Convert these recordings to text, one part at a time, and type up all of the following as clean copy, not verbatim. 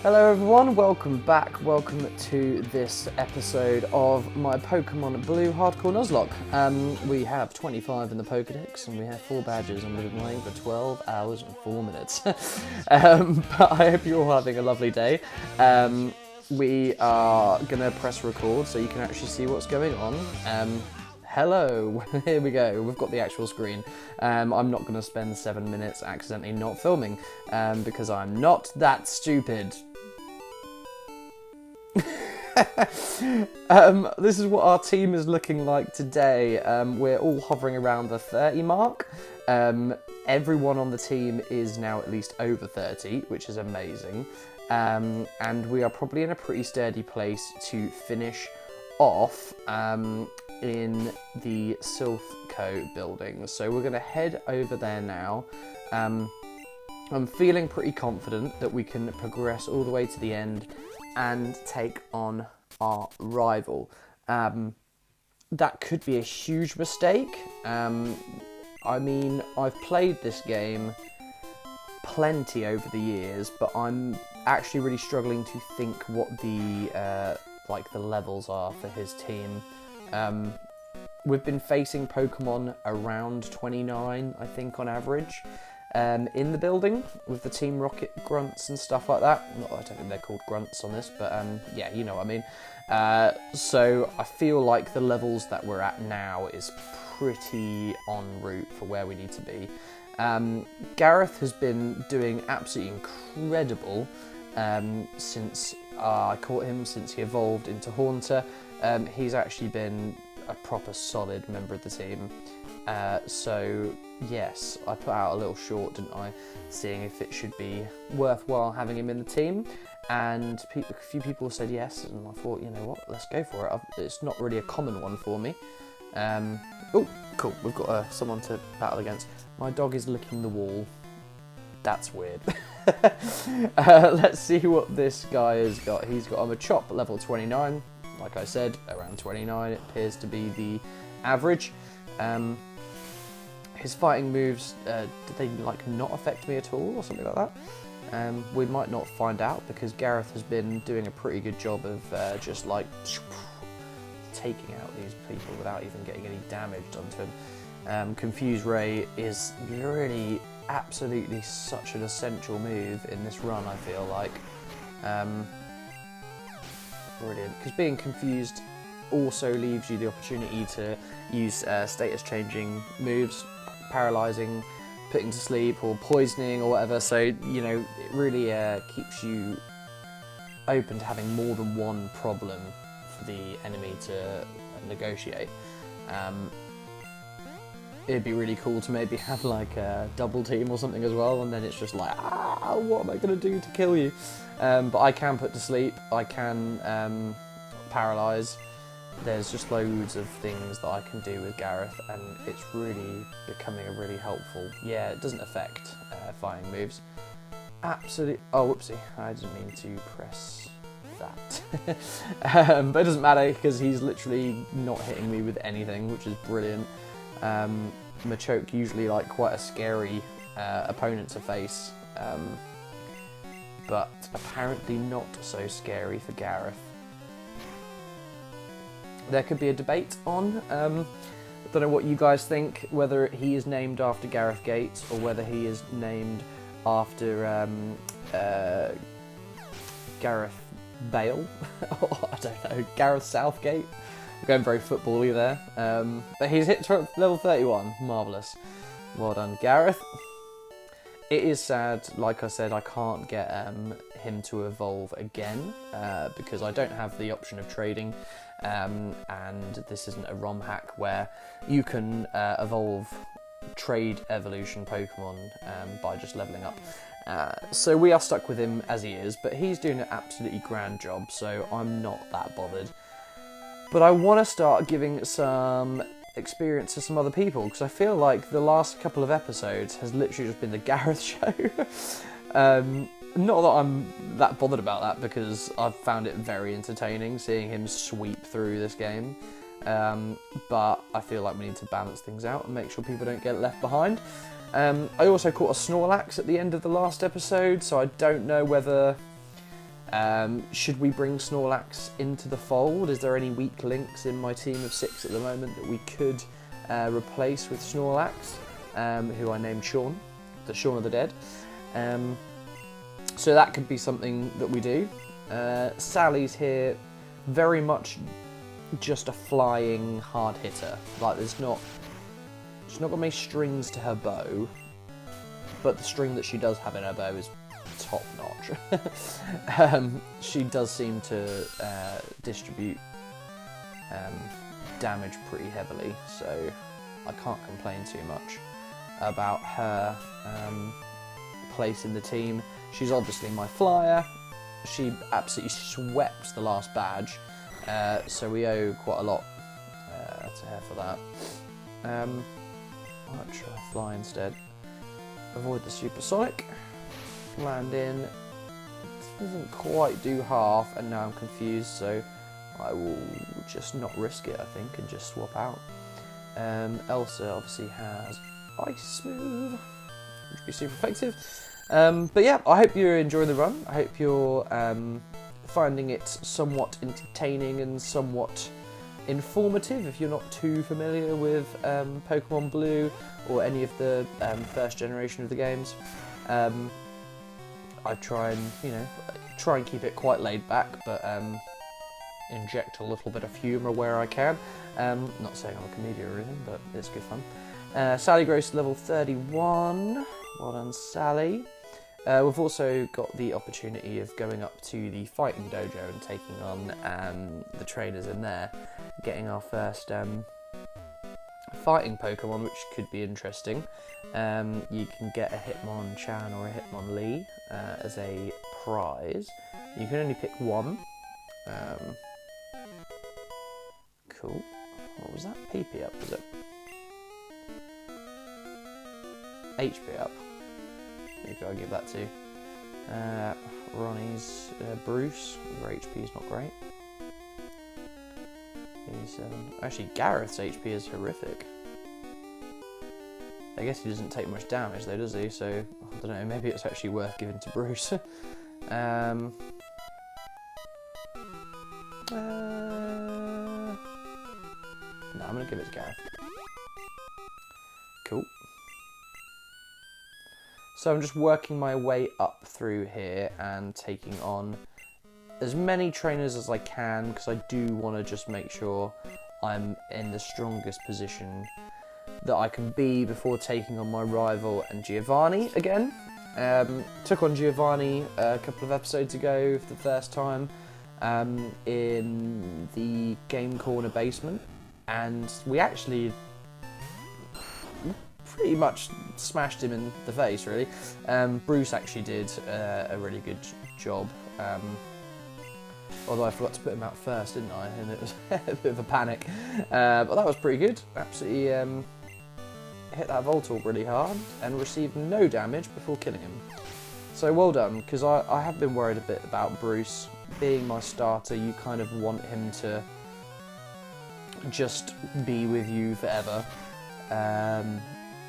Hello everyone, welcome back. Welcome to this episode of my Pokémon Blue Hardcore Nuzlocke. We have 25 in the Pokédex and we have 4 badges and we've been playing for 12 hours and 4 minutes. But I hope you're all having a lovely day. We are going to press record so you can actually see what's going on. Hello, here we go, we've got the actual screen. I'm not going to spend 7 minutes accidentally not filming because I'm not that stupid. This is what our team is looking like today. We're all hovering around the 30 mark. Everyone on the team is now at least over 30, which is amazing. And we are probably in a pretty sturdy place to finish off in the Silphco building. So we're going to head over there now. I'm feeling pretty confident that we can progress all the way to the end and take on our rival. That could be a huge mistake. I mean, I've played this game plenty over the years, but I'm actually really struggling to think what the the levels are for his team. We've been facing Pokemon around 29, I think, on average. In the building with the Team Rocket grunts and stuff like that. I don't think they're called grunts on this, but yeah, you know what I mean. So I feel like the levels that we're at now is pretty en route for where we need to be. Gareth has been doing absolutely incredible since I caught him, since he evolved into Haunter. He's actually been a proper solid member of the team. So yes, I put out a little short, didn't I, seeing if it should be worthwhile having him in the team, and a few people said yes, and I thought, you know what, let's go for it. It's not really a common one for me. Oh, cool, we've got someone to battle against. My dog is licking the wall. That's weird. Let's see what this guy has got. He's got a Chop, level 29. Like I said, around 29, it appears to be the average. His fighting moves, did they not affect me at all or something like that? We might not find out because Gareth has been doing a pretty good job of just taking out these people without even getting any damage onto him. Confuse Ray is really absolutely such an essential move in this run, I feel like. Brilliant, because being confused also leaves you the opportunity to use status changing moves, paralysing, putting to sleep, or poisoning, or whatever. So, you know, it really keeps you open to having more than one problem for the enemy to negotiate. It'd be really cool to maybe have like a double team or something as well, and then it's just like, what am I going to do to kill you? But I can put to sleep, I can paralyse. There's just loads of things that I can do with Gareth, and it's really becoming a really helpful. Yeah, it doesn't affect fighting moves. Absolutely. Oh, whoopsie! I didn't mean to press that. But it doesn't matter because he's literally not hitting me with anything, which is brilliant. Machoke usually quite a scary opponent to face, but apparently not so scary for Gareth. There could be a debate on, I don't know what you guys think, whether he is named after Gareth Gates or whether he is named after Gareth Bale. I don't know, Gareth Southgate. I'm going very football-y there. But he's hit level 31, marvellous. Well done, Gareth. It is sad, like I said, I can't get him to evolve again because I don't have the option of trading, and this isn't a ROM hack where you can evolve trade evolution Pokemon by just levelling up. So we are stuck with him as he is, but he's doing an absolutely grand job, so I'm not that bothered. But I want to start giving some experience to some other people, because I feel like the last couple of episodes has literally just been the Gareth show. Not that I'm that bothered about that, because I've found it very entertaining seeing him sweep through this game. But I feel like we need to balance things out and make sure people don't get left behind. I also caught a Snorlax at the end of the last episode, so I don't know whether Should we bring Snorlax into the fold? Is there any weak links in my team of 6 at the moment that we could replace with Snorlax, who I named Shaun, the Shaun of the Dead? So that could be something that we do. Sally's here, very much just a flying hard hitter. Like she's not got many strings to her bow, but the string that she does have in her bow is top notch. She does seem to distribute damage pretty heavily, so I can't complain too much about her place in the team. She's obviously my flyer. She absolutely swept the last badge, so we owe quite a lot to her for that. I might try fly instead. Avoid the supersonic. Land in. Doesn't quite do half, and now I'm confused, so I will just not risk it, I think, and just swap out. Elsa obviously has Ice Move, which would be super effective. But yeah, I hope you're enjoying the run. I hope you're finding it somewhat entertaining and somewhat informative if you're not too familiar with Pokémon Blue or any of the first generation of the games. I try and keep it quite laid back, but inject a little bit of humour where I can. Not saying I'm a comedian or anything, but it's good fun. Sally Gross level 31. Well done, Sally. We've also got the opportunity of going up to the fighting dojo and taking on the trainers in there, getting our first fighting Pokemon, which could be interesting. You can get a Hitmonchan or a Hitmonlee as a prize. You can only pick one. Cool. What was that? PP up, was it? HP up. You gotta give that to. Ronnie's Bruce. Your HP is not great. He's actually Gareth's HP is horrific. I guess he doesn't take much damage though, does he? So I don't know. Maybe it's actually worth giving to Bruce. No, I'm gonna give it to Gareth. Cool. So I'm just working my way up through here and taking on as many trainers as I can, because I do want to just make sure I'm in the strongest position that I can be before taking on my rival and Giovanni again. Took on Giovanni a couple of episodes ago for the first time in the Game Corner basement, and we actually pretty much smashed him in the face, really. Bruce actually did a really good job, although I forgot to put him out first, didn't I? And it was a bit of a panic, but that was pretty good. Absolutely hit that Voltorb really hard and received no damage before killing him. So well done, because I have been worried a bit about Bruce. Being my starter, you kind of want him to just be with you forever.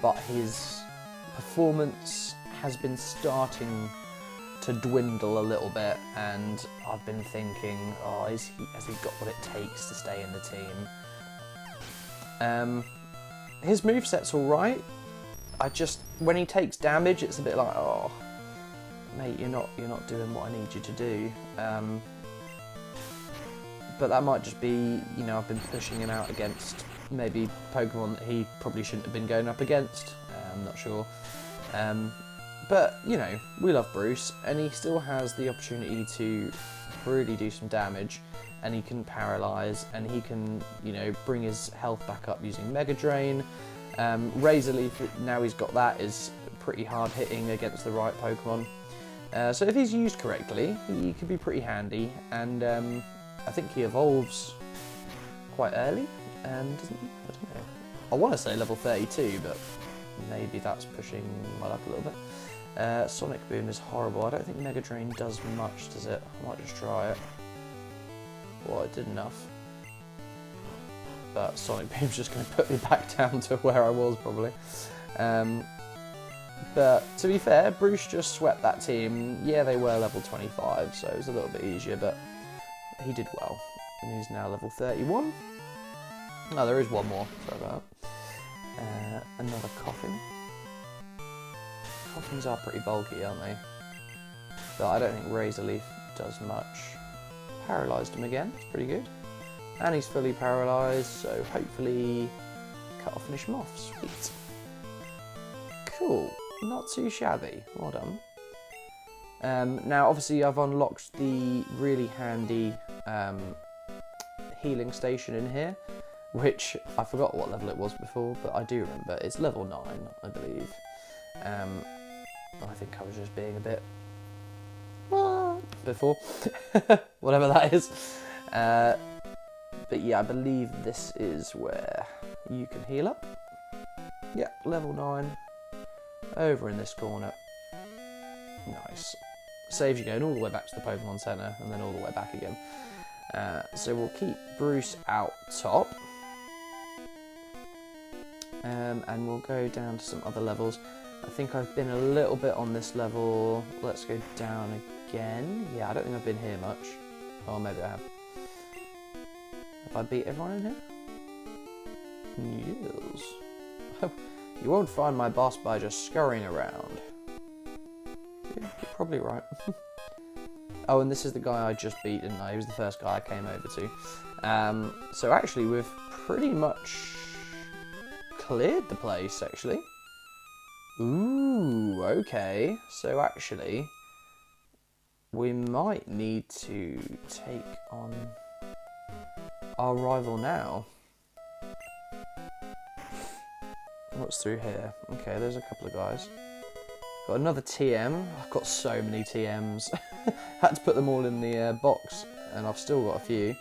But his performance has been starting to dwindle a little bit, and I've been thinking, oh, has he got what it takes to stay in the team? His moveset's alright. When he takes damage, it's a bit like, oh, mate, you're not doing what I need you to do. But that might just be, I've been pushing him out against maybe Pokemon that he probably shouldn't have been going up against. I'm not sure. But, we love Bruce, and he still has the opportunity to really do some damage, and he can paralyze, and he can, bring his health back up using Mega Drain. Razor Leaf, now he's got that, is pretty hard hitting against the right Pokemon. So if he's used correctly, he could be pretty handy, and I think he evolves quite early, doesn't he? I don't know. I want to say level 32, but maybe that's pushing my luck a little bit. Sonic Boom is horrible. I don't think Mega Drain does much, does it? I might just try it. Well, it did enough. But Sonic Boom's just going to put me back down to where I was, probably. But to be fair, Bruce just swept that team. Yeah, they were level 25, so it was a little bit easier, but he did well. And he's now level 31. Oh, there is one more. Sorry about that. Another coffin. Coffins are pretty bulky, aren't they? But I don't think Razor Leaf does much. Paralysed him again. It's pretty good. And he's fully paralysed, so hopefully cut off finish him off. Sweet. Cool. Not too shabby. Well done. Now, obviously, I've unlocked the really handy healing station in here, which I forgot what level it was before, but I do remember. It's level 9, I believe. I think I was just being a bit before, whatever that is. But yeah, I believe this is where you can heal up. Yeah, level 9. Over in this corner. Nice. Saves you going all the way back to the Pokemon Center and then all the way back again. So we'll keep Bruce out top. And we'll go down to some other levels. I think I've been a little bit on this level. Let's go down again. Yeah, I don't think I've been here much. Oh, maybe I have. Have I beat everyone in here? Yes. You won't find my boss by just scurrying around. Yeah, you're probably right. Oh, and this is the guy I just beat, didn't I? He was the first guy I came over to. So actually, we've pretty much cleared the place, actually. Ooh, okay. So actually, we might need to take on our rival now. What's through here? Okay, there's a couple of guys. Got another TM. I've got so many TMs. Had to put them all in the box, and I've still got a few.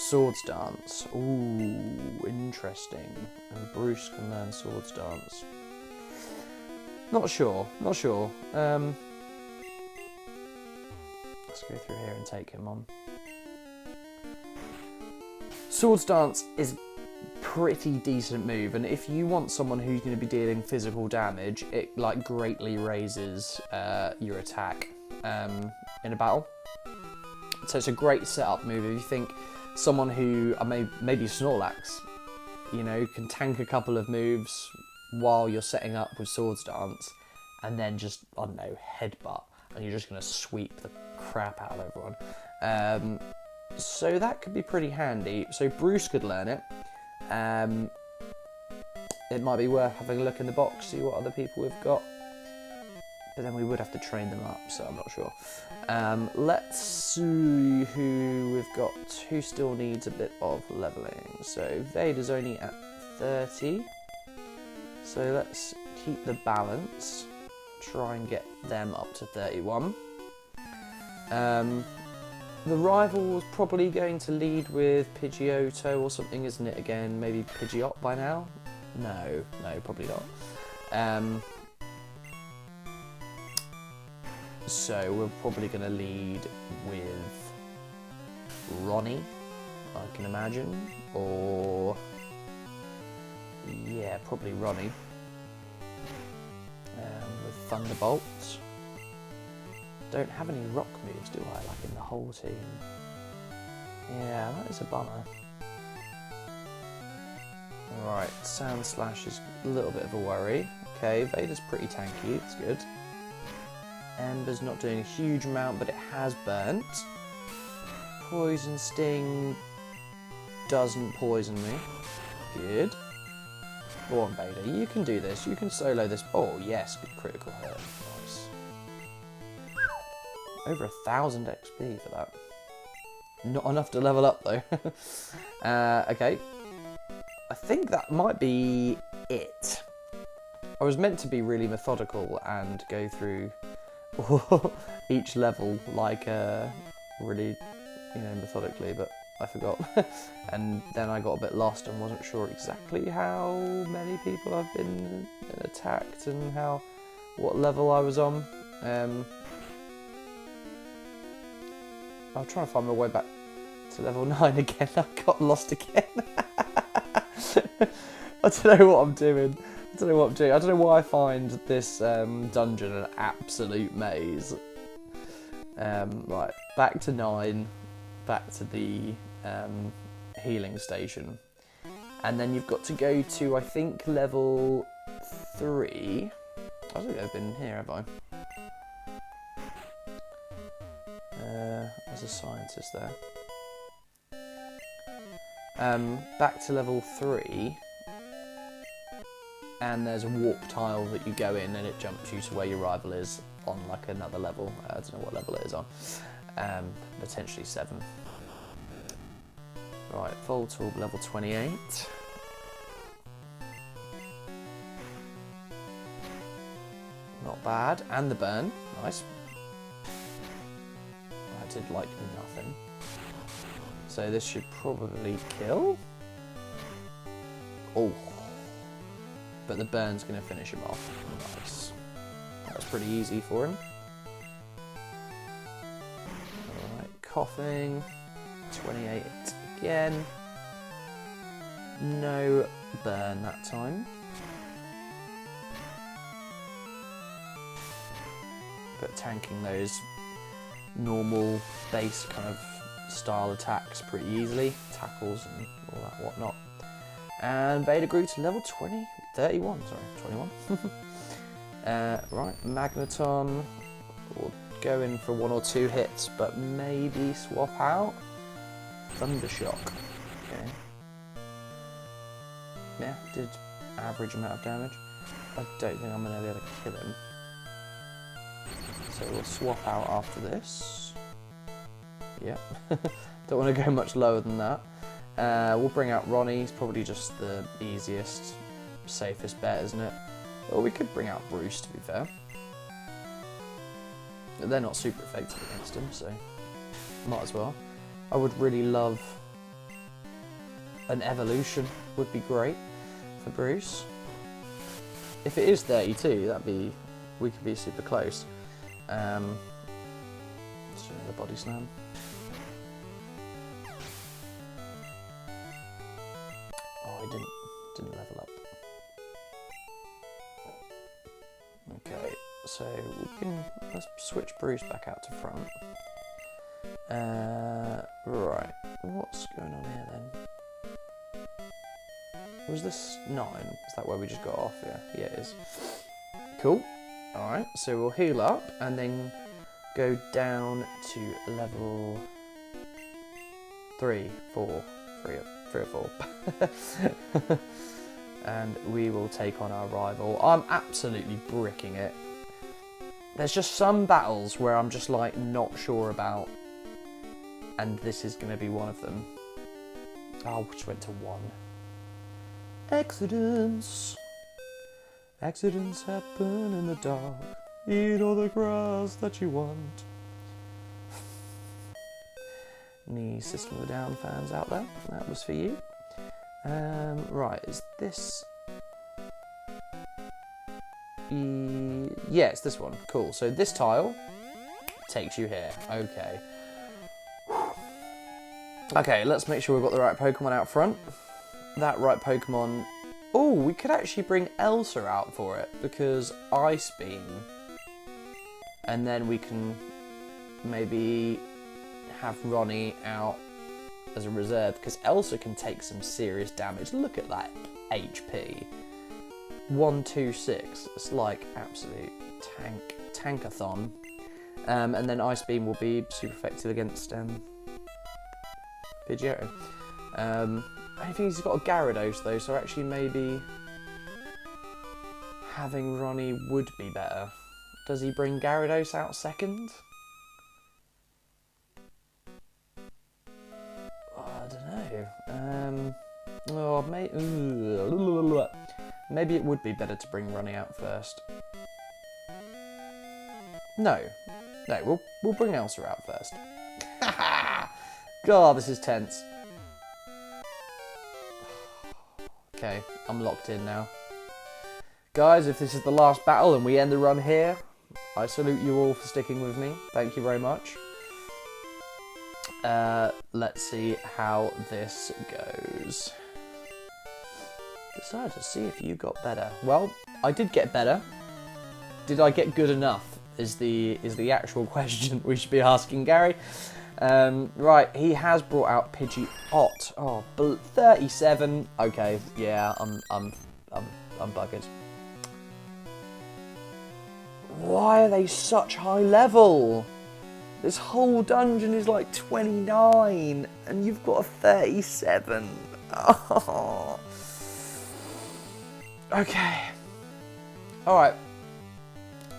Swords Dance. Ooh, interesting. And Bruce can learn Swords Dance. Not sure. Not sure. Let's go through here and take him on. Swords Dance is pretty decent move, and if you want someone who's going to be dealing physical damage, it like greatly raises your attack in a battle. So it's a great setup move if you think someone who maybe Snorlax, you know, can tank a couple of moves while you're setting up with Swords Dance, and then just, I don't know, headbutt, and you're just going to sweep the crap out of everyone. So that could be pretty handy. So Bruce could learn it. It might be worth having a look in the box, see what other people we've got. But then we would have to train them up, so I'm not sure. Let's see who we've got. Who still needs a bit of leveling. So Vader's only at 30. So let's keep the balance. Try and get them up to 31. The rival's probably going to lead with Pidgeotto or something, isn't it, again? Maybe Pidgeot by now? No, probably not. So we're probably going to lead with Ronnie, I can imagine. Or, yeah, probably Ronnie. With Thunderbolt. Don't have any rock moves, do I, like in the whole team? Yeah, that is a bummer. Right, Sand Slash is a little bit of a worry. Okay, Vader's pretty tanky, it's good. Ember's not doing a huge amount, but it has burnt. Poison Sting doesn't poison me. Good. Go on, Vader, you can do this. You can solo this. Oh, yes, good critical hit. Nice. Over 1,000 XP for that. Not enough to level up, though. Okay. I think that might be it. I was meant to be really methodical and go through each level like really, you know, methodically, but I forgot. And then I got a bit lost and wasn't sure exactly how many people I've been attacked and what level I was on. I'm trying to find my way back to level 9 again. I got lost again. I don't know what I'm doing. I don't know what I'm doing. I don't know why I find this dungeon an absolute maze. Right, back to 9, back to the healing station. And then you've got to go to, I think, level 3. I don't think I've been here, have I? There's a scientist there. Back to level 3. And there's a warp tile that you go in and it jumps you to where your rival is on like another level. I don't know what level it is on. Potentially 7. Right, Voltorb level 28. Not bad. And the burn. Nice. I did like nothing. So this should probably kill. Oh. But the burn's going to finish him off. Nice. That's pretty easy for him. Alright, coughing. 28 again. No burn that time. But tanking those normal base kind of style attacks pretty easily. Tackles and all that whatnot. And Vader grew to level 31, sorry, 21. Right, Magneton. We'll go in for 1 or 2 hits, but maybe swap out. Thundershock. Okay. Yeah, did average amount of damage. I don't think I'm going to be able to kill him. So we'll swap out after this. Yep. Don't want to go much lower than that. We'll bring out Ronnie. He's probably just the easiest, safest bet, isn't it? Or we could bring out Bruce, to be fair. They're not super effective against him, so might as well. I would really love an evolution. Would be great for Bruce. If it is 32, we could be super close. Let's do the body slam. Oh, I didn't level up. Okay, so let's switch Bruce back out to front. Right, what's going on here then? Was this 9? Is that where we just got off? Yeah, it is. Cool. Alright, so we'll heal up and then go down to level 3 or 4. And we will take on our rival. I'm absolutely bricking it. There's just some battles where I'm just like not sure about, and this is going to be one of them. Oh, which went to 1. Accidents. Accidents happen in the dark. Eat all the grass that you want. Any System of a Down fans out there? That was for you. Right, is this... Yeah, it's this one. Cool. So this tile takes you here. Okay. Okay, let's make sure we've got the right Pokemon out front. That right Pokemon... Oh, we could actually bring Elsa out for it, because Ice Beam. And then we can maybe have Ronnie out as a reserve, because Elsa can take some serious damage. Look at that HP. 126. It's like absolute tankathon. And then Ice Beam will be super effective against Pidgeotto. I think he's got a Gyarados though, so actually maybe having Ronnie would be better. Does he bring Gyarados out second? Oh, I don't know. Maybe it would be better to bring Ronnie out first. No, we'll bring Elsa out first. God, this is tense. Okay, I'm locked in now. Guys, if this is the last battle and we end the run here, I salute you all for sticking with me. Thank you very much. Let's see how this goes. Decided to see if you got better. Well, I did get better. Did I get good enough? Is the actual question we should be asking Gary. Right, he has brought out Pidgeot. Oh, 37. Okay, yeah, I'm buggered. Why are they such high level? This whole dungeon is like 29, and you've got a 37. Oh. Okay. All right.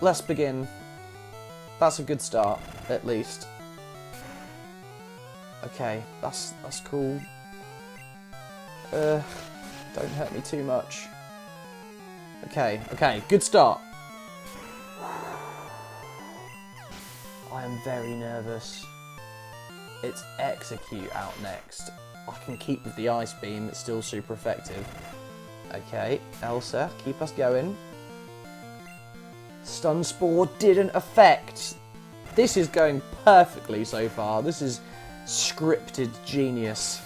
Let's begin. That's a good start, at least. Okay, that's cool. Don't hurt me too much. Okay, good start. I am very nervous. It's Execute out next. I can keep with the Ice Beam, it's still super effective. Okay, Elsa, keep us going. Stun Spore didn't affect. This is going perfectly so far. This is scripted genius.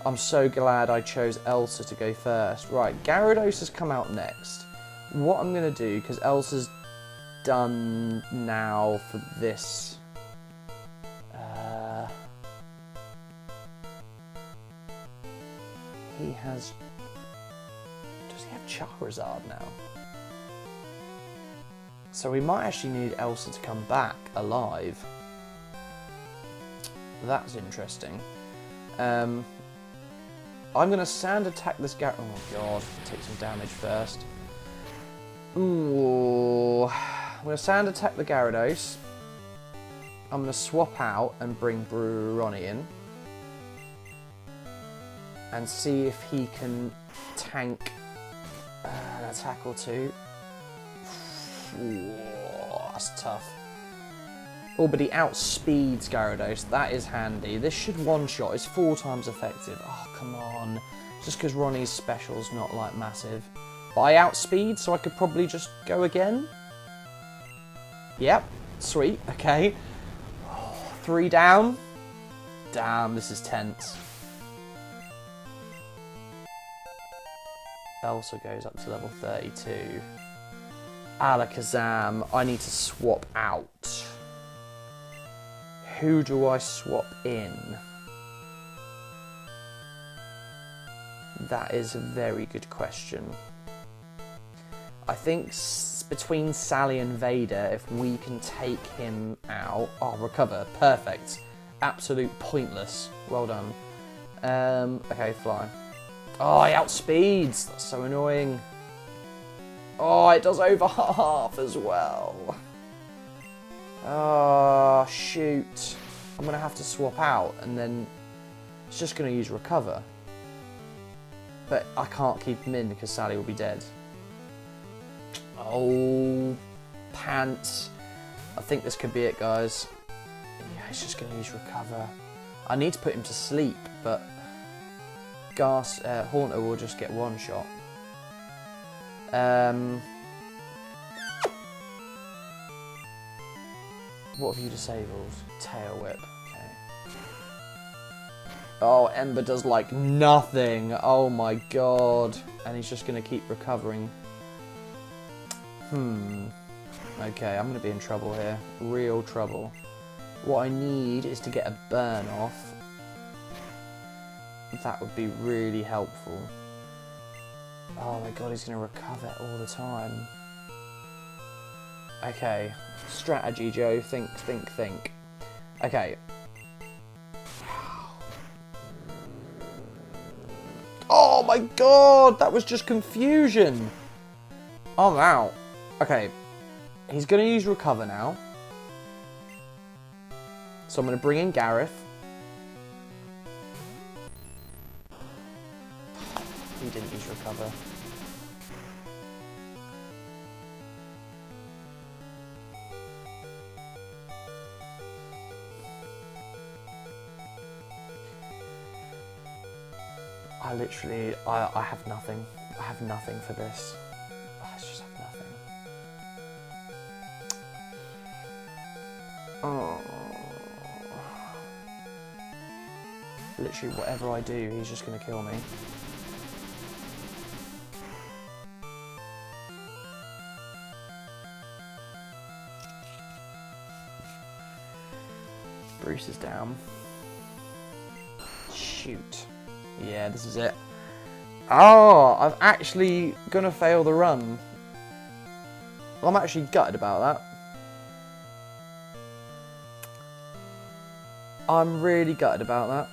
I'm so glad I chose Elsa to go first. Right, Gyarados has come out next. What I'm going to do, because Elsa's done now for this. He has... Does he have Charizard now? So we might actually need Elsa to come back alive. That's interesting. I'm going to sand attack this guy. Oh god, take some damage first. Ooh. I'm going to sand attack the Gyarados. I'm going to swap out and bring Bronny in. And see if he can tank an attack or two. Ooh, that's tough. Oh, but he outspeeds Gyarados. That is handy. This should one-shot. It's 4 times effective. Oh, come on. Just because Ronnie's special's not, like, massive. But I outspeed, so I could probably just go again. Yep. Sweet. Okay. 3 down. Damn, this is tense. Elsa goes up to level 32. Alakazam. I need to swap out. Who do I swap in? That is a very good question. I think between Sally and Vader, if we can take him out... Oh, recover. Perfect. Absolute pointless. Well done. Okay, fly. Oh, he outspeeds. That's so annoying. Oh, it does over half as well. Oh, shoot. I'm going to have to swap out and then it's just going to use recover. But I can't keep him in because Sally will be dead. Oh, pants. I think this could be it, guys. Yeah, he's just going to use recover. I need to put him to sleep, but Haunter will just get one shot. What have you disabled? Tail Whip. Okay. Oh, Ember does like nothing. Oh my god. And he's just going to keep recovering. Okay, I'm going to be in trouble here. Real trouble. What I need is to get a burn off. That would be really helpful. Oh my god, he's going to recover all the time. Okay. Strategy, Joe. Think. Okay. Oh my god! That was just confusion! I'm out. Okay. He's going to use recover now. So I'm going to bring in Gareth. He didn't use recover. I have nothing. I have nothing for this. I just have nothing. Oh. Literally whatever I do, he's just going to kill me. Bruce is down. Shoot. Yeah, this is it. Oh, I'm actually gonna fail the run. I'm actually gutted about that. I'm really gutted about that.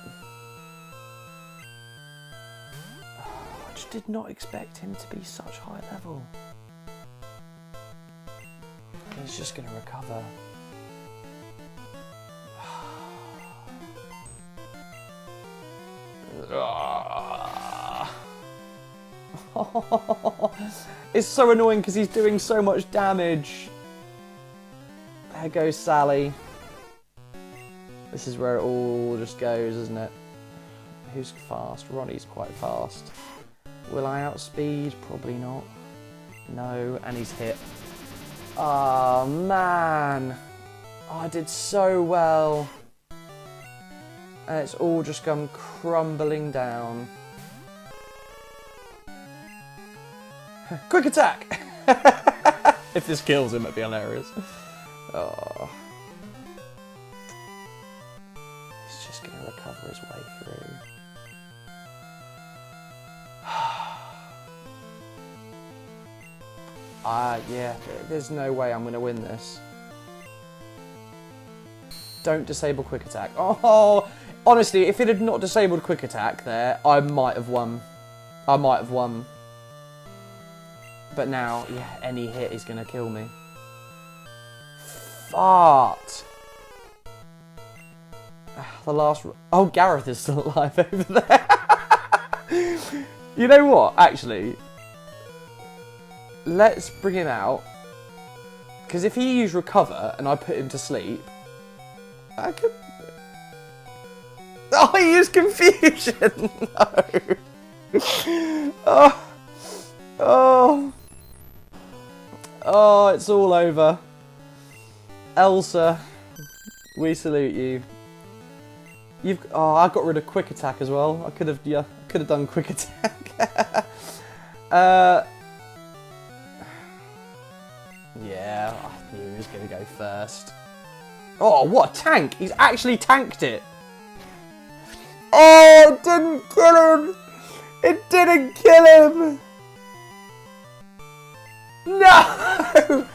I just did not expect him to be such high level. He's just gonna recover. It's so annoying because he's doing so much damage. There goes Sally. This is where it all just goes, isn't it? Who's fast? Ronnie's quite fast. Will I outspeed? Probably not. No, and he's hit. Oh man. Oh, I did so well. And it's all just come crumbling down. Quick attack! If this kills him, it'd be hilarious. Oh. He's just going to recover his way through. Yeah, there's no way I'm going to win this. Don't disable quick attack. Oh, honestly, if it had not disabled quick attack there, I might have won. I might have won. But now, yeah, any hit is going to kill me. Fart. The last... Oh, Gareth is still alive over there. You know what, actually? Let's bring him out. Because if he used recover and I put him to sleep, I could... Oh, he used confusion! No. Oh. Oh. Oh, it's all over. Elsa, we salute you. Oh, I got rid of quick attack as well. I could have done quick attack. Yeah, I knew he was going to go first. Oh, what a tank! He's actually tanked it. Oh, it didn't kill him. It didn't kill him. No!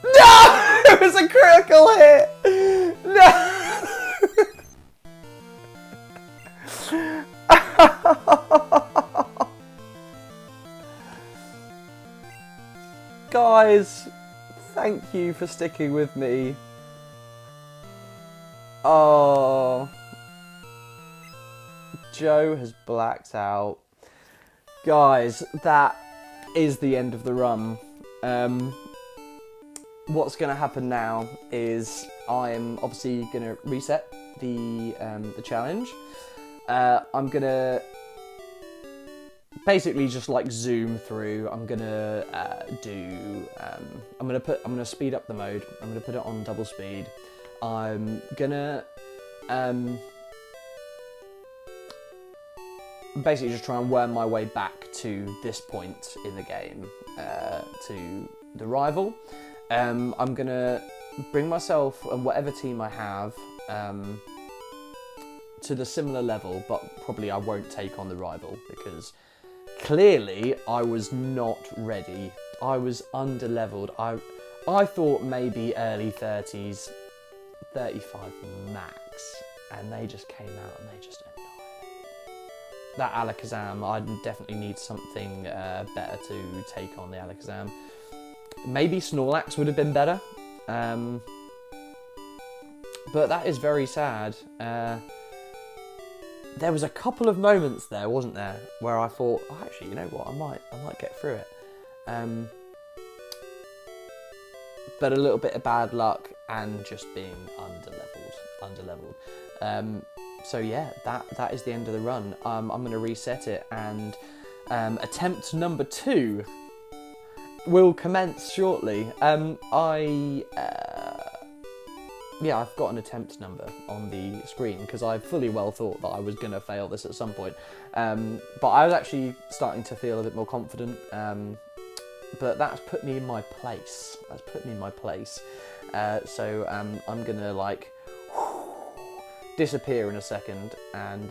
No! It was a critical hit! No! Guys, thank you for sticking with me. Oh. Joe has blacked out. Guys, that is the end of the run. What's going to happen now is I'm obviously going to reset the challenge. I'm going to basically just like zoom through. I'm going to I'm going to speed up the mode. I'm going to put it on double speed. I'm going to basically just try and worm my way back to this point in the game, to the rival. I'm going to bring myself and whatever team I have to the similar level, but probably I won't take on the rival because clearly I was not ready. I was under-leveled. I thought maybe early 30s, 35 max, and they just came out and they just annihilated. That Alakazam, I definitely need something better to take on the Alakazam. Maybe Snorlax would have been better, but that is very sad. There was a couple of moments there, wasn't there, where I thought, oh, actually, you know what, I might get through it. But a little bit of bad luck and just being underleveled. So yeah, that is the end of the run. I'm going to reset it, and attempt number 2 will commence shortly. Yeah, I've got an attempt number on the screen because I fully well thought that I was going to fail this at some point. But I was actually starting to feel a bit more confident. but that's put me in my place. So I'm gonna like disappear in a second and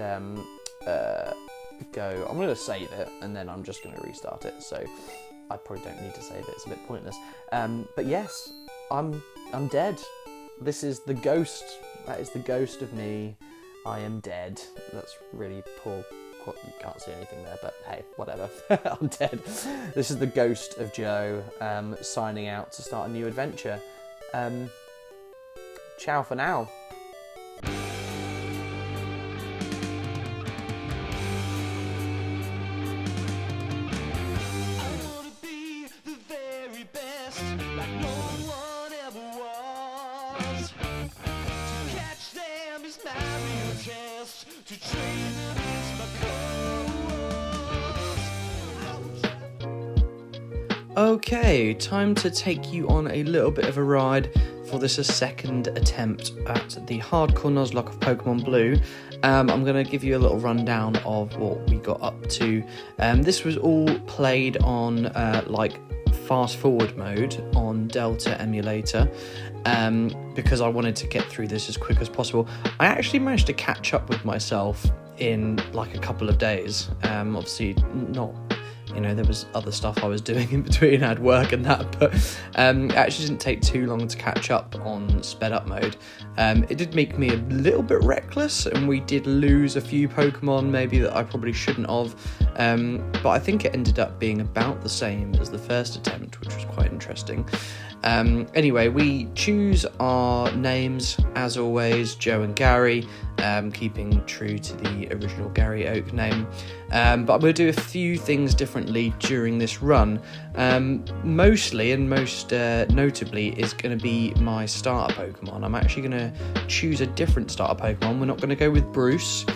go. I'm gonna save it and then I'm just gonna restart it. So I probably don't need to save it. It's a bit pointless. But yes, I'm dead. This is the ghost. That is the ghost of me. I am dead. That's really poor. You can't see anything there, but hey, whatever. I'm dead. This is the ghost of Joe signing out to start a new adventure. Ciao for now. Okay, time to take you on a little bit of a ride for this second attempt at the hardcore Nuzlocke of Pokémon Blue. I'm going to give you a little rundown of what we got up to. This was all played on like fast forward mode on Delta emulator because I wanted to get through this as quick as possible. I actually managed to catch up with myself in like a couple of days. Obviously not, you know, there was other stuff I was doing in between, I had work and that, but it actually didn't take too long to catch up on sped up mode. It did make me a little bit reckless, and we did lose a few Pokemon maybe that I probably shouldn't have, but I think it ended up being about the same as the first attempt, which was quite interesting. Anyway, we choose our names as always, Joe and Gary, keeping true to the original Gary Oak name, but I'm going to do a few things differently during this run. Mostly and most notably is going to be my starter Pokemon. I'm actually going to choose a different starter Pokemon. We're not going to go with Bruce.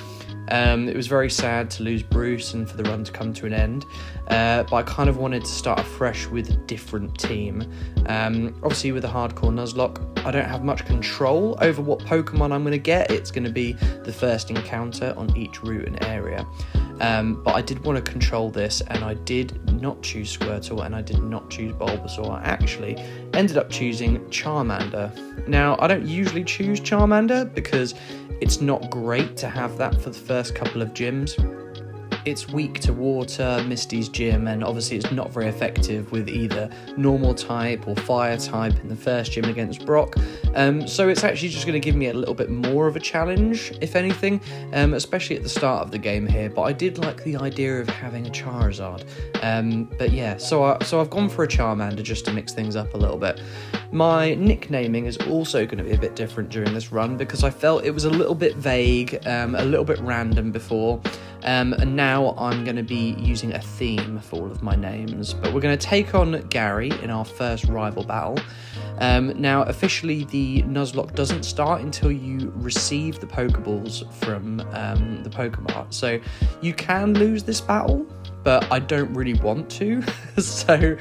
It was very sad to lose Bruce and for the run to come to an end, but I kind of wanted to start afresh with a different team. Obviously with a hardcore Nuzlocke, I don't have much control over what Pokemon I'm going to get. It's going to be the first encounter on each route and area, but I did want to control this, and I did not choose Squirtle and I did not choose Bulbasaur. I actually ended up choosing Charmander. Now, I don't usually choose Charmander because it's not great to have that for the first couple of gyms. It's weak to water, Misty's gym, and obviously it's not very effective with either normal type or fire type in the first gym against Brock. So it's actually just going to give me a little bit more of a challenge, if anything, especially at the start of the game here. But I did like the idea of having a Charizard. But yeah, so I've gone for a Charmander just to mix things up a little bit. My nicknaming is also going to be a bit different during this run because I felt it was a little bit vague, a little bit random before, and now I'm going to be using a theme for all of my names. But we're going to take on Gary in our first rival battle. Now, officially, the Nuzlocke doesn't start until you receive the Pokeballs from the Pokemart. So you can lose this battle, but I don't really want to. So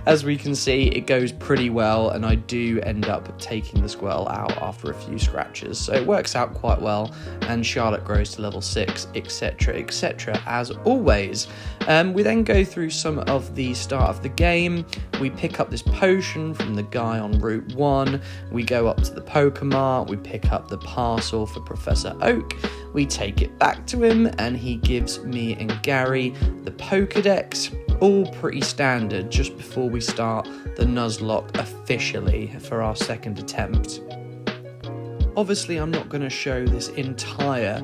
as we can see, it goes pretty well, and I do end up taking the Squirtle out after a few scratches. So it works out quite well, and Charlotte grows to level 6, etc, etc, as always. We then go through some of the start of the game. We pick up this potion from the guy on Route 1. We go up to the Pokemart. We pick up the parcel for Professor Oak. We take it back to him, and he gives me and Gary the Pokedex. All pretty standard just before we start the Nuzlocke officially for our second attempt. Obviously, I'm not going to show this entire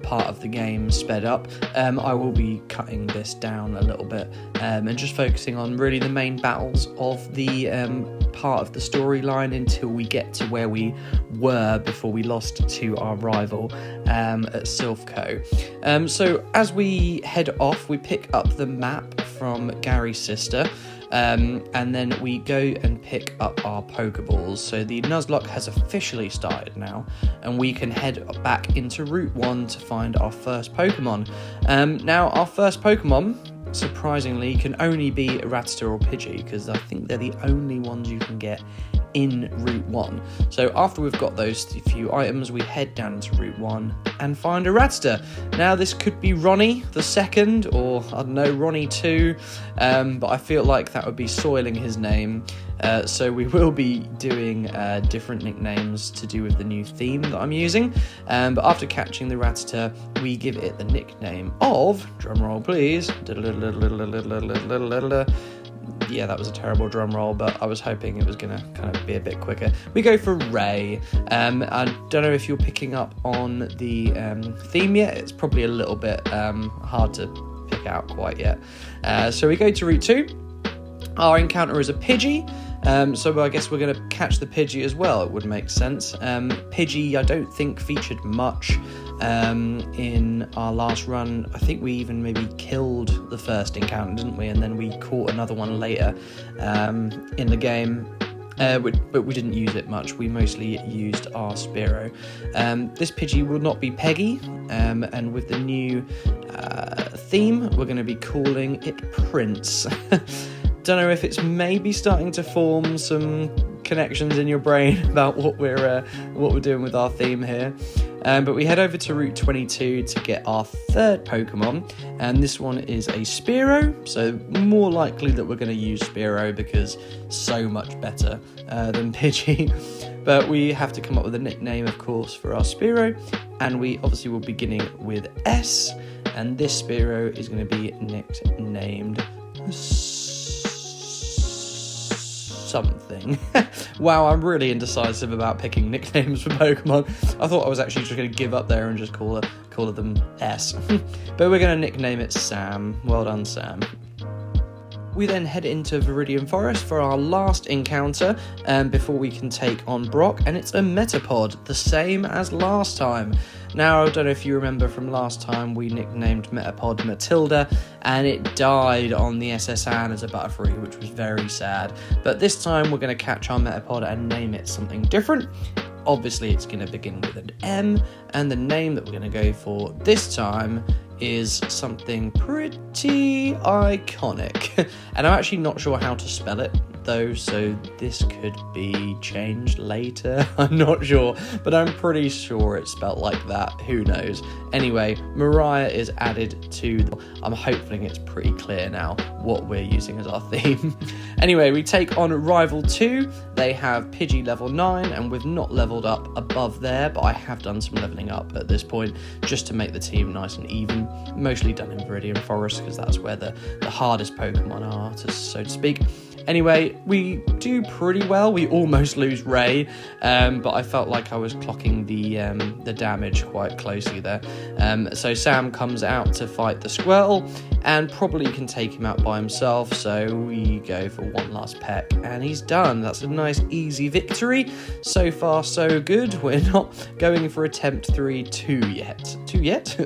part of the game sped up. I will be cutting this down a little bit and just focusing on really the main battles of the part of the storyline until we get to where we were before we lost to our rival at Silphco. So as we head off, we pick up the map from Gary's sister. And then we go and pick up our Pokeballs. So the Nuzlocke has officially started now, and we can head back into Route 1 to find our first Pokemon. Now, our first Pokemon surprisingly, can only be a Rattata or Pidgey, because I think they're the only ones you can get in Route 1. So after we've got those few items, we head down into Route 1 and find a Rattata. Now this could be Ronnie the second, or I don't know, Ronnie 2, but I feel like that would be soiling his name. So we will be doing different nicknames to do with the new theme that I'm using. But after catching the Rattata, we give it the nickname of, drumroll please, yeah, that was a terrible drum roll, but I was hoping it was going to kind of be a bit quicker. We go for Ray. I don't know if you're picking up on the theme yet. It's probably a little bit hard to pick out quite yet. So we go to Route 2. Our encounter is a Pidgey. So I guess we're going to catch the Pidgey as well, it would make sense. Pidgey, I don't think featured much in our last run. I think we even maybe killed the first encounter, didn't we? And then we caught another one later in the game. But we didn't use it much. We mostly used our Spearow. This Pidgey will not be Peggy, and with the new theme, we're going to be calling it Prince. Don't know if it's maybe starting to form some connections in your brain about what we're doing with our theme here. But we head over to Route 22 to get our third Pokemon, and this one is a Spearow, so more likely that we're going to use Spearow because so much better than Pidgey. But we have to come up with a nickname, of course, for our Spearow, and we obviously will be beginning with S, and this Spearow is going to be nicknamed something. Wow, I'm really indecisive about picking nicknames for Pokemon. I thought I was actually just going to give up there and just call them S. But we're going to nickname it Sam. Well done, Sam. We then head into Viridian Forest for our last encounter before we can take on Brock, and it's a Metapod, the same as last time. Now, I don't know if you remember from last time, we nicknamed Metapod Matilda, and it died on the SS Anne as a Butterfree, which was very sad. But this time, we're going to catch our Metapod and name it something different. Obviously, it's going to begin with an M, and the name that we're going to go for this time is something pretty iconic. And I'm actually not sure how to spell it, though, so this could be changed later. I'm not sure, but I'm pretty sure it's spelled like that. Who knows? Anyway, Mariah is added to I'm hoping it's pretty clear now what we're using as our theme. Anyway, we take on Rival 2. They have Pidgey level 9, and we've not leveled up above there, but I have done some leveling up at this point just to make the team nice and even. Mostly done in Viridian Forest because that's where the hardest Pokemon are, so to speak. Anyway, we do pretty well. We almost lose Ray, but I felt like I was clocking the damage quite closely there. So Sam comes out to fight the Squirtle, and probably can take him out by himself, so we go for one last peck, and he's done. That's a nice, easy victory. So far, so good. We're not going for attempt 3 too yet.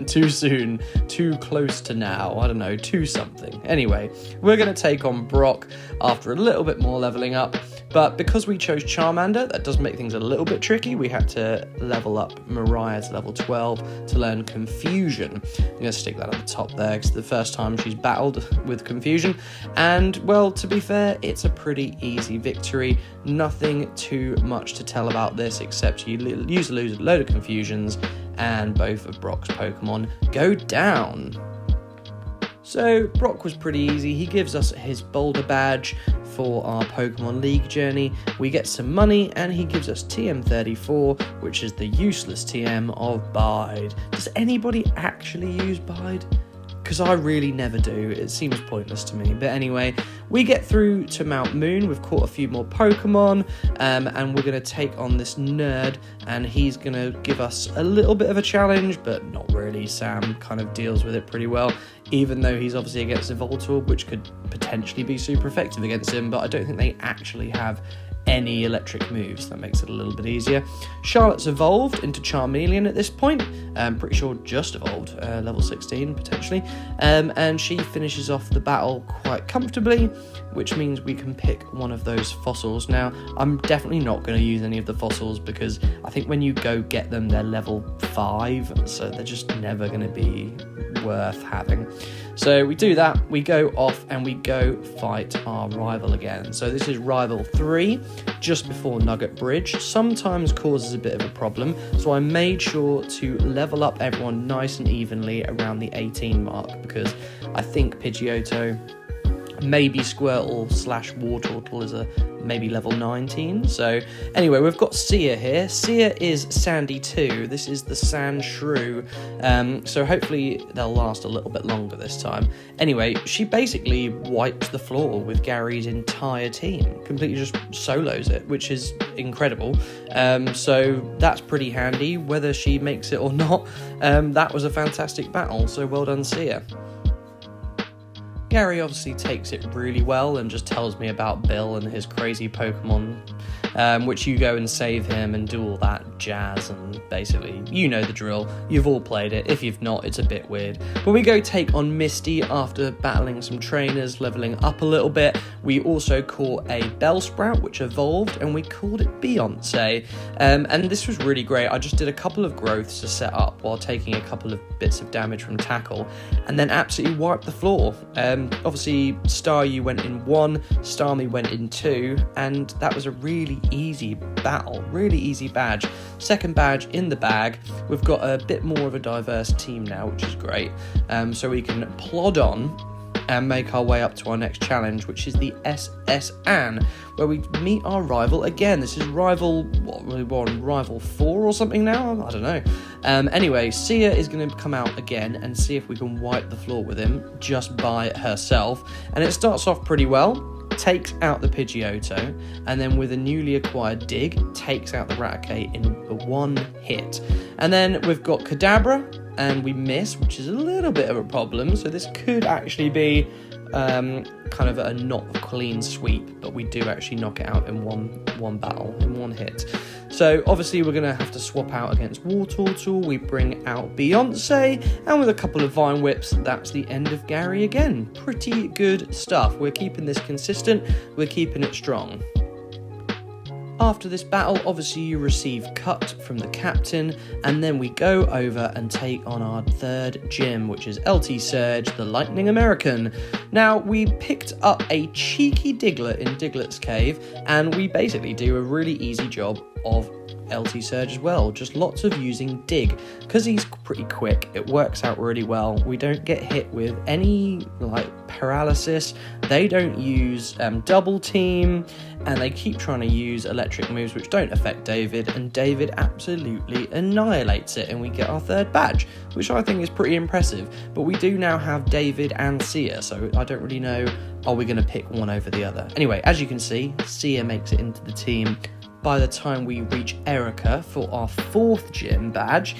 Too soon. Too close to now. I don't know, too something. Anyway, we're going to take on Brock after a little bit more leveling up, but because we chose Charmander, that does make things a little bit tricky. We had to level up Mariah to level 12 to learn Confusion. I'm going to stick that at the top there because the first time she's battled with Confusion, and well, to be fair, it's a pretty easy victory. Nothing too much to tell about this except you use a load of Confusions and both of Brock's Pokemon go down. So Brock was pretty easy. He gives us his Boulder badge for our Pokemon League journey. We get some money, and he gives us TM34, which is the useless TM of Bide. Does anybody actually use Bide? Because I really never do. It seems pointless to me. But anyway, we get through to Mount Moon. We've caught a few more Pokemon, and we're going to take on this nerd, and he's going to give us a little bit of a challenge, but not really. Sam kind of deals with it pretty well, even though he's obviously against a Voltorb, which could potentially be super effective against him, but I don't think they actually have any electric moves. That makes it a little bit easier. Charlotte's evolved into Charmeleon at this point. I'm pretty sure just evolved, level 16 potentially, and she finishes off the battle quite comfortably, which means we can pick one of those fossils. Now, I'm definitely not going to use any of the fossils because I think when you go get them, they're level 5, so they're just never going to be worth having. So we do that, we go off and we go fight our rival again. So this is rival 3, just before Nugget Bridge. Sometimes causes a bit of a problem, so I made sure to level up everyone nice and evenly around the 18 mark, because I think Pidgeotto, maybe Squirtle / Wartortle is a maybe level 19. So anyway, we've got Sia here. Sia is Sandy 2. This is the Sand Shrew. So hopefully they'll last a little bit longer this time. Anyway, she basically wipes the floor with Gary's entire team. Completely just solos it, which is incredible. So that's pretty handy. Whether she makes it or not, that was a fantastic battle. So well done, Sia. Gary obviously takes it really well and just tells me about Bill and his crazy Pokemon, which you go and save him and do all that jazz, and basically, you know the drill. You've all played it. If you've not, it's a bit weird. But we go take on Misty after battling some trainers, leveling up a little bit. We also caught a Bellsprout, which evolved, and we called it Beyonce. And this was really great. I just did a couple of growths to set up while taking a couple of bits of damage from tackle, and then absolutely wiped the floor. Obviously, Staryu went in 1, Starmie went in 2, and that was a really easy battle, really easy badge. Second badge in the bag. We've got a bit more of a diverse team now, which is great. So we can plod on and make our way up to our next challenge, which is the SS Anne, where we meet our rival again. This is rival, we're on rival 4 or something now? I don't know. Anyway, Sia is going to come out again and see if we can wipe the floor with him just by herself. And it starts off pretty well. Takes out the Pidgeotto, and then with a newly acquired Dig, takes out the Raticate in 1 hit. And then we've got Kadabra, and we miss, which is a little bit of a problem. So this could actually be kind of a not clean sweep, but we do actually knock it out in one battle, in 1 hit. So obviously we're going to have to swap out against Wartortle. We bring out Beyonce, and with a couple of Vine Whips, that's the end of Gary again. Pretty good stuff. We're keeping this consistent, we're keeping it strong. After this battle, obviously you receive cut from the captain, and then we go over and take on our 3rd gym, which is LT Surge, the Lightning American. Now, we picked up a cheeky Diglett in Diglett's Cave, and we basically do a really easy job of LT Surge as well, just lots of using Dig. Because he's pretty quick, it works out really well. We don't get hit with any paralysis, they don't use double team, and they keep trying to use electric moves which don't affect David, and David absolutely annihilates it, and we get our 3rd badge, which I think is pretty impressive. But we do now have David and Sia, so I don't really know, are we going to pick one over the other? Anyway, as you can see, Sia makes it into the team by the time we reach Erica for our 4th gym badge.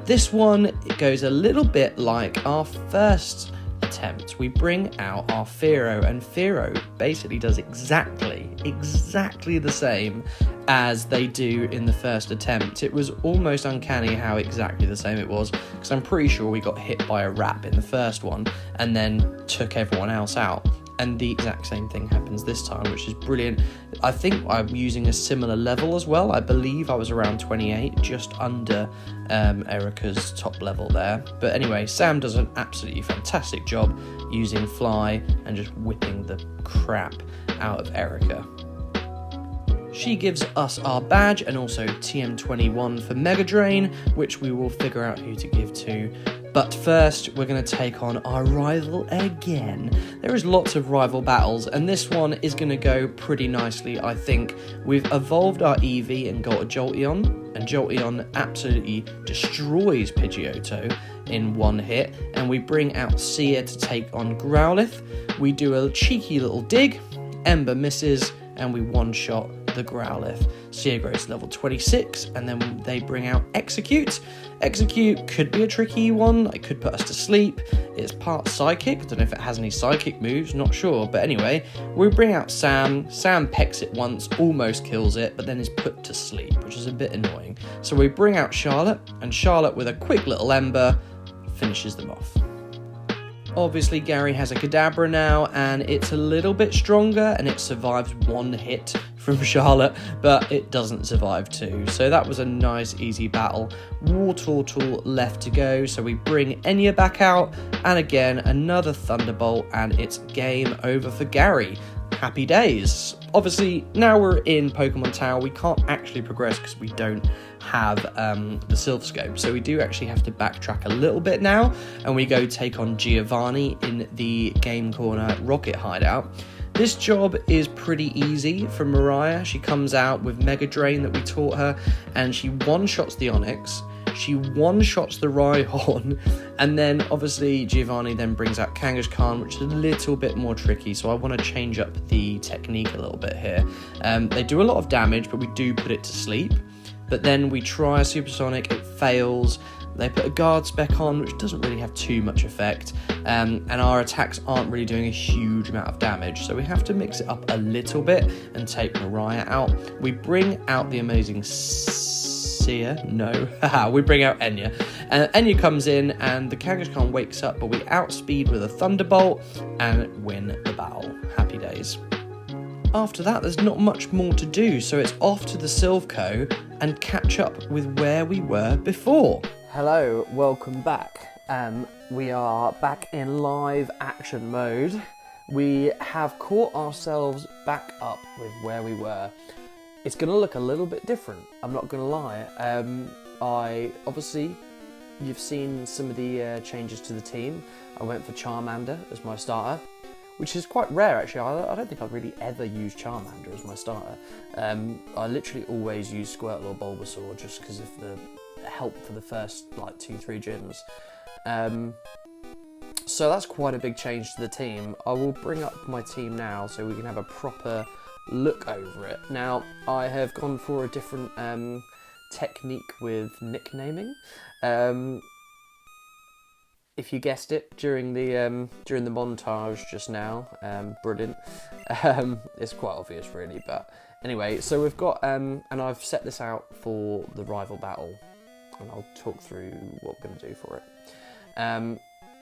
This one, it goes a little bit like our first attempt. We bring out our Fearow, and Fearow basically does exactly the same as they do in the first attempt. It was almost uncanny how exactly the same it was, because I'm pretty sure we got hit by a Wrap in the first one and then took everyone else out. And the exact same thing happens this time, which is brilliant. I think I'm using a similar level as well. I believe I was around 28, just under Erica's top level there. But anyway, Sam does an absolutely fantastic job using Fly and just whipping the crap out of Erica. She gives us our badge and also TM21 for Mega Drain, which we will figure out who to give to. But first, we're going to take on our rival again. There is lots of rival battles, and this one is going to go pretty nicely, I think. We've evolved our Eevee and got a Jolteon, and Jolteon absolutely destroys Pidgeotto in 1 hit, and we bring out Sia to take on Growlithe. We do a cheeky little Dig, Ember misses, and we one-shot the Growlithe. Sia grows to level 26, and then they bring out Execute. Execute could be a tricky one, it could put us to sleep. It's part Psychic, I don't know if it has any Psychic moves, not sure. But anyway, we bring out Sam. Sam pecks it once, almost kills it, but then is put to sleep, which is a bit annoying. So we bring out Charlotte, and Charlotte with a quick little Ember finishes them off. Obviously, Gary has a Kadabra now, and it's a little bit stronger, and it survives one hit from Charlotte, but it doesn't survive two. So that was a nice, easy battle. Wartortle left to go, so we bring Enya back out, and again, another Thunderbolt, and it's game over for Gary. Happy days. Obviously, now we're in Pokemon Tower, we can't actually progress because we don't have the Silph Scope, so we do actually have to backtrack a little bit now, and we go take on Giovanni in the Game Corner Rocket Hideout. This job is pretty easy for Mariah. She comes out with Mega Drain that we taught her, and she one-shots the Onix, she one-shots the Rhyhorn, and then obviously Giovanni then brings out Kangaskhan, which is a little bit more tricky, so I want to change up the technique a little bit here. They do a lot of damage, but we do put it to sleep. But then we try a Supersonic, it fails. They put a Guard Spec on, which doesn't really have too much effect, and our attacks aren't really doing a huge amount of damage, so we have to mix it up a little bit and take Mariah out. We bring out the amazing Sia, no, we bring out Enya. Enya comes in, and the Kangaskhan wakes up, but we outspeed with a Thunderbolt and win the battle. Happy days. After that, there's not much more to do, so it's off to the Silphco and catch up with where we were before. Hello, welcome back. We are back in live action mode. We have caught ourselves back up with where we were. It's going to look a little bit different, I'm not going to lie. Obviously, you've seen some of the changes to the team. I went for Charmander as my starter, which is quite rare actually. I don't think I've really ever used Charmander as my starter. I literally always use Squirtle or Bulbasaur just because of the help for the first like 2-3 gyms. So that's quite a big change to the team. I will bring up my team now so we can have a proper look over it. Now, I have gone for a different technique with nicknaming. If you guessed it during the montage just now, brilliant. It's quite obvious really, but anyway, so we've got and I've set this out for the rival battle, and I'll talk through what we're going to do for it.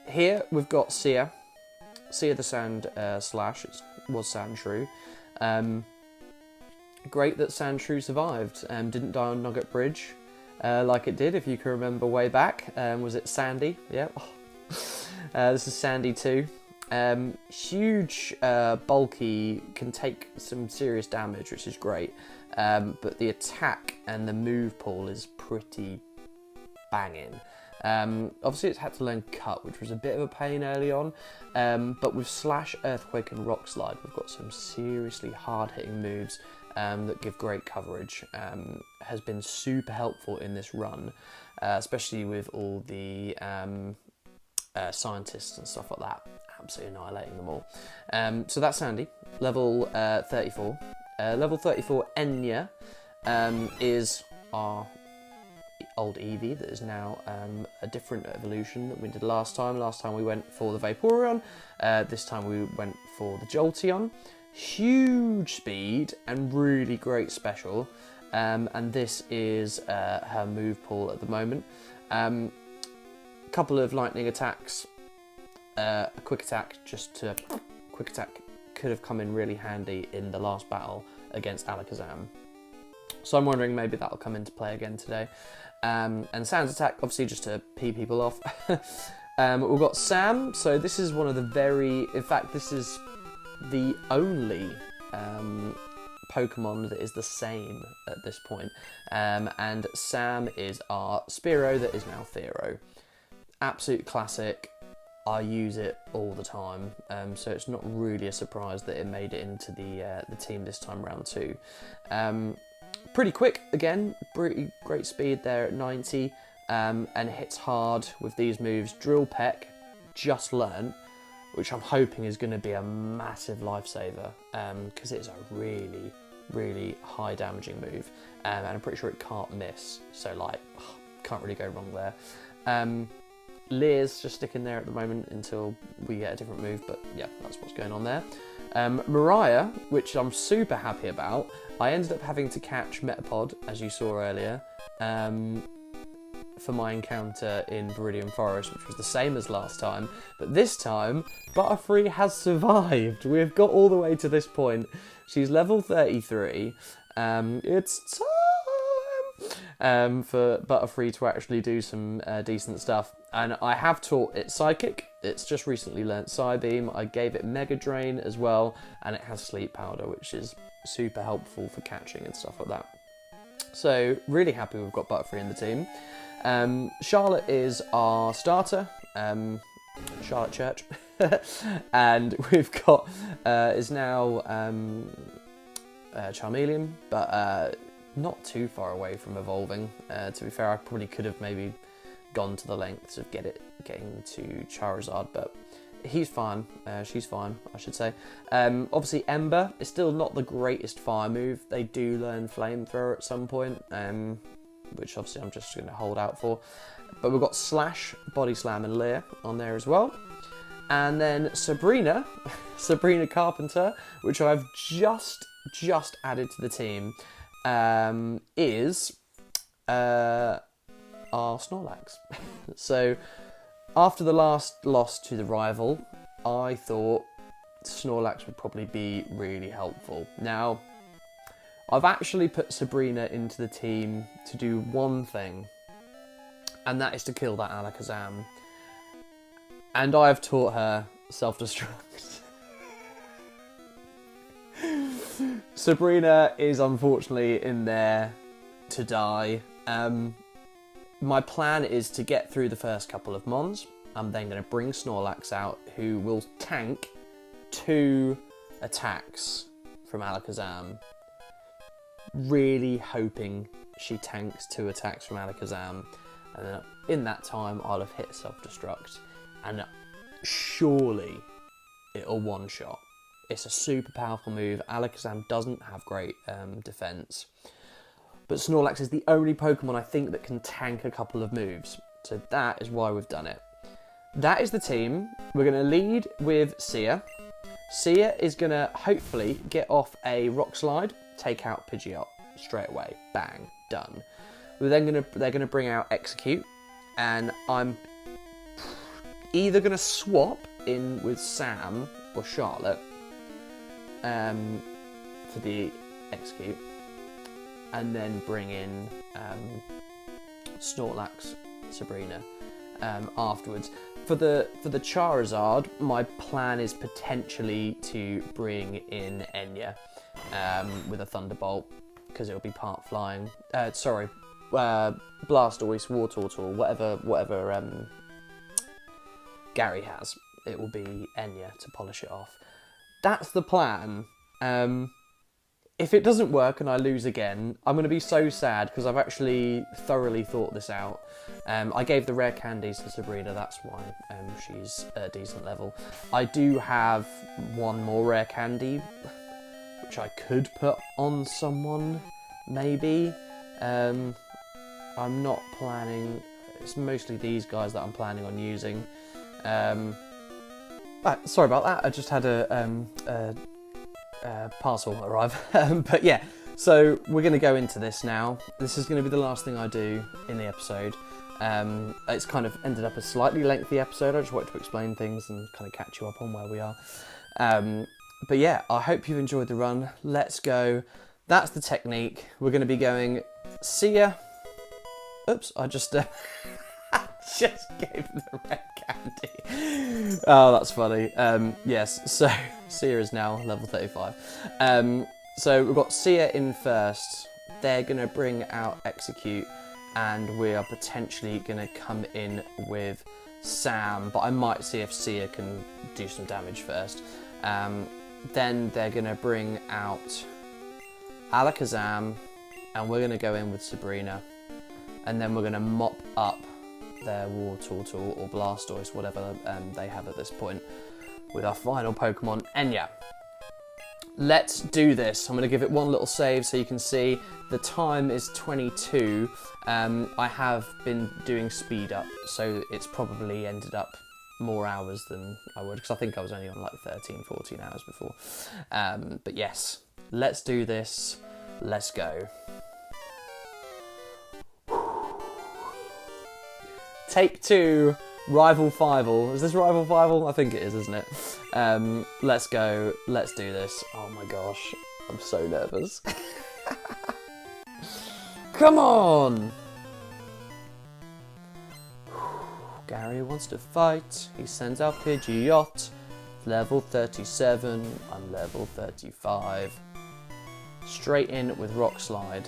Here we've got Sia the Sand Slash. It was Sandshrew. Great that Sandshrew survived. Didn't die on Nugget Bridge like it did, if you can remember way back. Was it Sandy? Yeah. This is Sandy too. Huge, bulky, can take some serious damage, which is great. But the attack and the move pool is pretty banging. Obviously it's had to learn Cut, which was a bit of a pain early on, but with Slash, Earthquake and Rock Slide we've got some seriously hard hitting moves that give great coverage. Has been super helpful in this run, especially with all the scientists and stuff like that, absolutely annihilating them all. So that's Sandy, level 34. Level 34 Enya is our old Eevee that is now a different evolution that we did last time. Last time we went for the Vaporeon, this time we went for the Jolteon. Huge speed and really great special, and this is her move pool at the moment. Couple of lightning attacks, a quick attack could have come in really handy in the last battle against Alakazam. So I'm wondering maybe that'll come into play again today. And Sam's attack, obviously just to pee people off. We've got Sam, so this is one of the in fact this is the only Pokemon that is the same at this point. And Sam is our Spearow that is now Thero. Absolute classic. I use it all the time, so it's not really a surprise that it made it into the team this time round too. Pretty quick again, pretty great speed there at 90, and hits hard with these moves. Drill Peck, just learnt, which I'm hoping is going to be a massive lifesaver, because it's a really, really high damaging move, and I'm pretty sure it can't miss, so like, can't really go wrong there. Lear's just sticking there at the moment until we get a different move, but yeah, that's what's going on there. Mariah, which I'm super happy about, I ended up having to catch Metapod, as you saw earlier. for my encounter in Viridian Forest, which was the same as last time, but this time Butterfree has survived. We've got all the way to this point. She's level 33. It's time for Butterfree to actually do some decent stuff. And I have taught it Psychic. It's just recently learnt Psybeam. I gave it Mega Drain as well, and it has Sleep Powder, which is super helpful for catching and stuff like that. So really happy we've got Butterfree in the team. Charlotte is our starter, Charlotte Church, and we've got is now Charmeleon, but not too far away from evolving. To be fair, I probably could have maybe gone to the lengths of getting to Charizard, but he's fine. She's fine, I should say. Obviously, Ember is still not the greatest fire move. They do learn Flamethrower at some point, which obviously I'm just going to hold out for. But we've got Slash, Body Slam, and Leer on there as well. And then Sabrina, Sabrina Carpenter, which I've just added to the team, is our Snorlax. So after the last loss to the rival, I thought Snorlax would probably be really helpful. Now, I've actually put Sabrina into the team to do one thing, and that is to kill that Alakazam. And I have taught her self-destruct. Sabrina is unfortunately in there to die. My plan is to get through the first couple of Mons. I'm then going to bring Snorlax out, who will tank 2 attacks from Alakazam. Really hoping she tanks 2 attacks from Alakazam. And then in that time, I'll have hit self-destruct. And surely it'll one-shot. It's a super powerful move. Alakazam doesn't have great defense. But Snorlax is the only Pokemon I think that can tank a couple of moves. So that is why we've done it. That is the team. We're going to lead with Sia. Sia is going to hopefully get off a Rock Slide, take out Pidgeot straight away. Bang, done. They're going to bring out Execute, and I'm either going to swap in with Sam or Charlotte for the Execute, and then bring in Snorlax, Sabrina afterwards. For the Charizard, my plan is potentially to bring in Enya with a Thunderbolt, because it'll be part flying. Blastoise, Wartortle, whatever Gary has. It will be Enya to polish it off. That's the plan. If it doesn't work and I lose again, I'm going to be so sad, because I've actually thoroughly thought this out. I gave the rare candies to Sabrina, that's why she's a decent level. I do have one more rare candy, which I could put on someone, maybe. I'm not planning, it's mostly these guys that I'm planning on using. Sorry about that, I just had a parcel arrive. But yeah, so we're going to go into this now. This is going to be the last thing I do in the episode. It's kind of ended up a slightly lengthy episode. I just wanted to explain things and kind of catch you up on where we are. But yeah, I hope you've enjoyed the run. Let's go. That's the technique. We're going to be going Sia. Oops, I just just gave the red candy. Oh, that's funny. Yes, so Sia is now level 35. So we've got Sia in first. They're going to bring out Execute, and we are potentially going to come in with Sam, but I might see if Sia can do some damage first. Then they're going to bring out Alakazam, and we're going to go in with Sabrina, and then we're going to mop up their Wartortle or Blastoise, whatever they have at this point, with our final Pokemon, Enya. Let's do this. I'm going to give it one little save so you can see the time is 22. I have been doing speed up, so it's probably ended up more hours than I would, because I think I was only on like 13, 14 hours before. But yes, let's do this. Let's go. Take 2, Rival Fivel. Is this Rival Fivel? I think it is, isn't it? Let's go. Let's do this. Oh my gosh. I'm so nervous. Come on! Gary wants to fight. He sends out Pidgeot. Level 37. I'm level 35. Straight in with Rock Slide.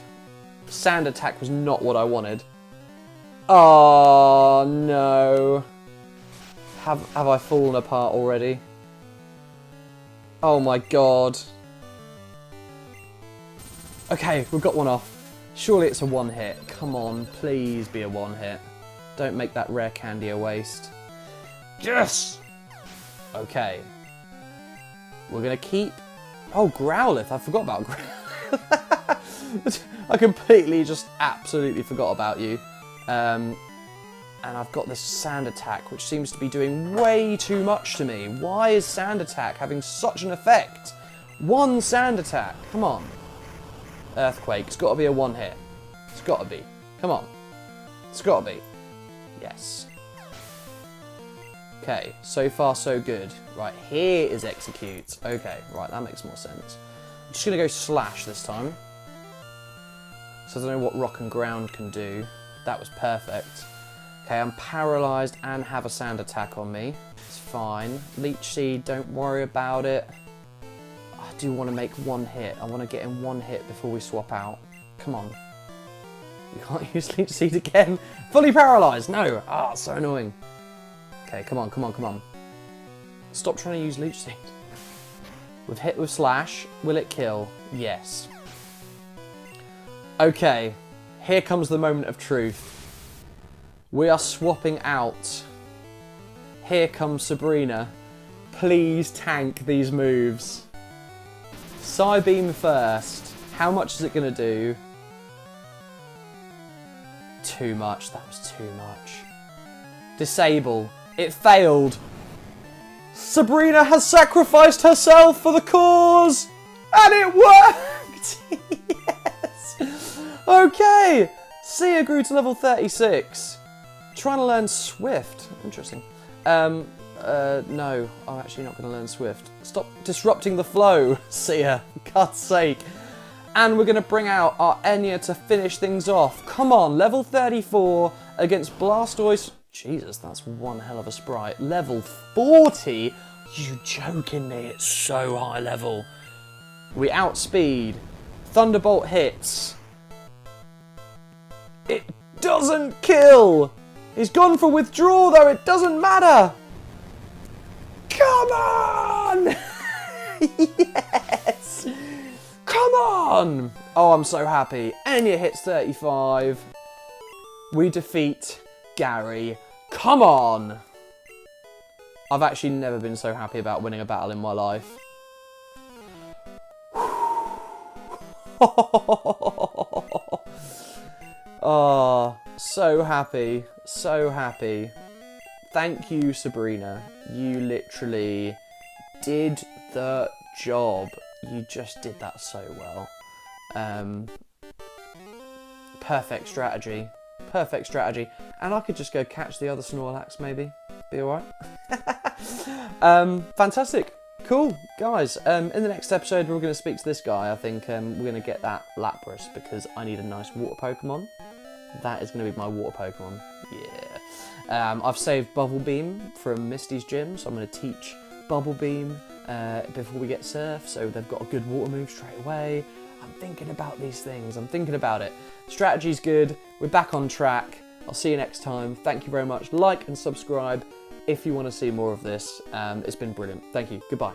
Sand Attack was not what I wanted. Oh no. Have I fallen apart already? Oh my god. Okay, we've got one off. Surely it's a one hit. Come on, please be a one hit. Don't make that rare candy a waste. Yes! Okay. We're gonna keep... Oh, Growlithe. I forgot about Growlithe. I completely just absolutely forgot about you. And I've got this Sand Attack, which seems to be doing way too much to me. Why is Sand Attack having such an effect? One Sand Attack. Come on. Earthquake. It's got to be a one hit. It's got to be. Come on. It's got to be. Yes. Okay. So far, so good. Right. Here is Execute. Okay. Right. That makes more sense. I'm just going to go Slash this time. So I don't know what Rock and Ground can do. That was perfect. Okay, I'm paralysed and have a Sand Attack on me. It's fine. Leech Seed, don't worry about it. I do want to make one hit. I want to get in one hit before we swap out. Come on. You can't use Leech Seed again. Fully paralysed. No. Ah, so annoying. Okay, come on, come on, come on. Stop trying to use Leech Seed. We've hit with Slash. Will it kill? Yes. Okay. Here comes the moment of truth. We are swapping out. Here comes Sabrina. Please tank these moves. Psybeam first. How much is it going to do? Too much. That was too much. Disable. It failed. Sabrina has sacrificed herself for the cause. And it worked. Yes. Okay. Sia grew to level 36. Trying to learn Swift. Interesting. No, I'm actually not going to learn Swift. Stop disrupting the flow, Sia. For God's sake. And we're going to bring out our Enya to finish things off. Come on, level 34 against Blastoise. Jesus, that's one hell of a sprite. Level 40? You joking me? It's so high level. We outspeed. Thunderbolt hits. It doesn't kill. He's gone for withdraw, though. It doesn't matter. Come on! Yes! Come on! Oh, I'm so happy. Enya hits 35. We defeat Gary. Come on! I've actually never been so happy about winning a battle in my life. Oh, so happy. So happy. Thank you, Sabrina. You literally did the job. You just did that so well. Perfect strategy. Perfect strategy. And I could just go catch the other Snorlax, maybe. Be alright. Fantastic. Cool. Guys, in the next episode, we're going to speak to this guy. I think we're going to get that Lapras because I need a nice water Pokemon. That is going to be my water Pokemon. Yeah. I've saved Bubble Beam from Misty's gym, so I'm going to teach Bubble Beam before we get Surf, so they've got a good water move straight away. I'm thinking about these things. I'm thinking about it. Strategy's good. We're back on track. I'll see you next time. Thank you very much. Like and subscribe if you want to see more of this. It's been brilliant. Thank you. Goodbye.